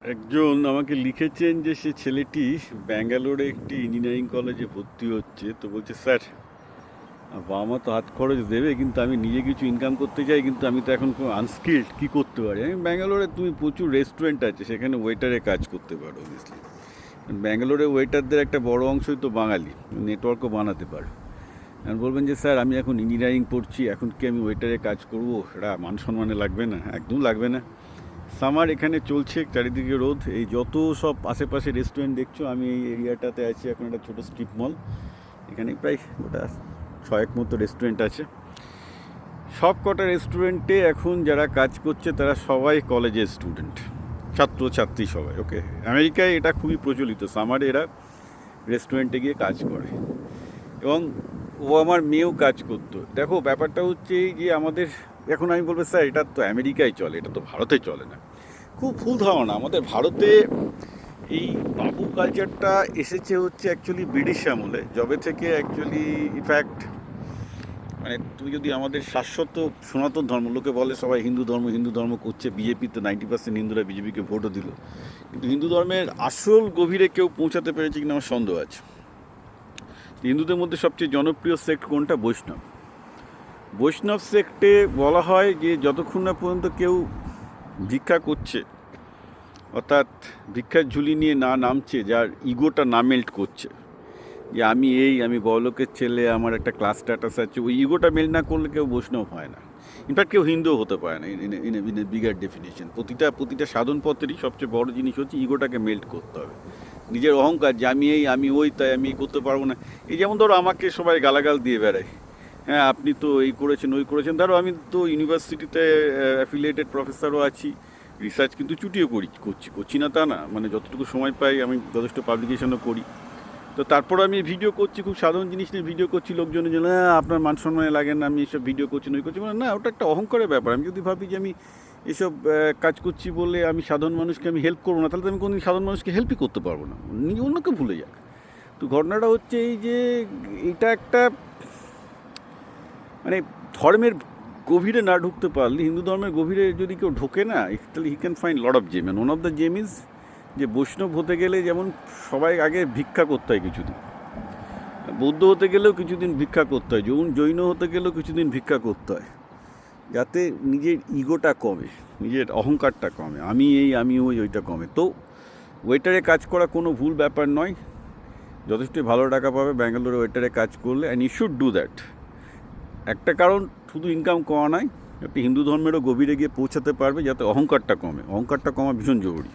একজন আমাকে লিখেছেন যে সে ছেলেটি ব্যাঙ্গালোরে একটি ইঞ্জিনিয়ারিং কলেজে ভর্তি হচ্ছে। তো বলছে, স্যার বাবা মা তো হাত খরচ দেবে, কিন্তু আমি নিজে কিছু ইনকাম করতে চাই, কিন্তু আমি তো এখন কোনো আনস্কিল্ড, কী করতে পারি? আমি ব্যাঙ্গালোরে তুমি প্রচুর রেস্টুরেন্ট আছে, সেখানে ওয়েটারে কাজ করতে পারো অবভিয়াসলি। ব্যাঙ্গালোরে ওয়েটারদের একটা বড় অংশই তো বাঙালি, নেটওয়ার্কও বানাতে পারো। আর বলবেন যে স্যার আমি এখন ইঞ্জিনিয়ারিং পড়ছি, এখন কি আমি ওয়েটারে কাজ করবো? সেটা মান সম্মানে লাগবে না? একদম লাগবে না। সামার এখানে চলছে, চারিদিকে রোদ, এই যত সব আশেপাশে রেস্টুরেন্ট দেখছো, আমি এই এরিয়াটাতে আছি এখন, একটা ছোটো স্ট্রিপ মল, এখানে প্রায় ওটা 6 মতো রেস্টুরেন্ট আছে। সব কটা রেস্টুরেন্টে এখন যারা কাজ করছে তারা সবাই কলেজের স্টুডেন্ট, ছাত্রছাত্রী সবাই। ওকে, আমেরিকায় এটা খুবই প্রচলিত, সামারে এরা রেস্টুরেন্টে গিয়ে কাজ করে। এবং ও আমার মেয়েও কাজ করতো। দেখো ব্যাপারটা হচ্ছে এই যে আমাদের এখন আমি বলবো স্যার এটা তো আমেরিকায় চলে, এটা তো ভারতে চলে না। খুব ভুল ধারণা। আমাদের ভারতে এই বাবু কালচারটা এসেছে হচ্ছে অ্যাকচুয়ালি ব্রিটিশ আমলে, যবে থেকে অ্যাকচুয়ালি ইনফ্যাক্ট মানে তুমি যদি আমাদের শাশ্বত সনাতন ধর্ম, লোকে বলে সবাই হিন্দু ধর্ম করছে, বিজেপিতে 90% হিন্দুরা বিজেপিকে ভোটও দিল, কিন্তু হিন্দু ধর্মের আসল গভীরে কেউ পৌঁছাতে পেরেছে কিনা আমার সন্দেহ আছে। হিন্দুদের মধ্যে সবচেয়ে জনপ্রিয় সেক্ট কোনটা? বৈষ্ণব। বৈষ্ণব সেক্টে বলা হয় যে যতক্ষণ না পর্যন্ত কেউ ভিক্ষা করছে, অর্থাৎ ভিক্ষার ঝুলি নিয়ে না নামছে, যার ইগোটা না মেল্ট করছে যে আমি বড়লোকের ছেলে, আমার একটা ক্লাস স্ট্যাটাস আছে, ওই ইগোটা মেল্ট না করলে কেউ বৈষ্ণব হয় না। ইনফ্যাক্ট কেউ হিন্দুও হতে পারে না ইন এ বিগার ডেফিনেশন। প্রতিটা সাধন পথেরই সবচেয়ে বড় জিনিস হচ্ছে ইগোটাকে মেল্ট করতে হবে। নিজের অহংকার যে আমি ওই, তাই আমি করতে পারবো না। এই যেমন ধরো আমাকে সবাই গালাগাল দিয়ে বেড়ায়, হ্যাঁ আপনি তো এই করেছেন ওই করেছেন। ধরো আমি তো ইউনিভার্সিটিতে অ্যাফিলিয়েটেড প্রফেসরও আছি, রিসার্চ কিন্তু চুটিয়ে করছি না তা না, মানে যতটুকু সময় পাই আমি যথেষ্ট পাবলিকেশনও করি। তো তারপর আমি ভিডিও করছি, খুব সাধারণ জিনিস নিয়ে ভিডিও করছি, লোকজনের জন্য আপনার মান সম্মানে লাগে না, আমি এসব ভিডিও করছি ওই করছি, মানে না, ওটা একটা অহংকারের ব্যাপার। আমি যদি ভাবি যে আমি এসব কাজ করছি বলে আমি সাধারণ মানুষকে আমি হেল্প করবো না, তাহলে তো আমি কোনোদিন সাধারণ মানুষকে হেল্পই করতে পারবো না, নিজে অন্যকে ভুলে যাক। তো ঘটনাটা হচ্ছে এই যে এটা একটা মানে ধর্মের গভীরে না ঢুকতে পারলে, হিন্দু ধর্মের গভীরে যদি কেউ ঢোকে না, তাহলে he can find lot of gem. And one of the gem is যে বৈষ্ণব হতে গেলে যেমন সবাই আগে ভিক্ষা করতে হয় কিছুদিন, বৌদ্ধ হতে গেলেও কিছুদিন ভিক্ষা করতে হয়, জৈন হতে গেলেও কিছুদিন ভিক্ষা করতে হয়, যাতে নিজের ইগোটা কমে, নিজের অহংকারটা কমে, আমি ওইটা কমে। তো ওয়েটারে কাজ করা কোনো ভুল ব্যাপার নয়, যথেষ্ট ভালো টাকা পাবে ব্যাঙ্গালোরে ওয়েটারে কাজ করলে, and you should do that. একটা কারণ শুধু ইনকাম কমা নয়, একটি হিন্দু ধর্মেরও গভীরে গিয়ে পৌঁছাতে পারবে, যাতে অহংকারটা কমে। অহংকারটা কমা ভীষণ জরুরি।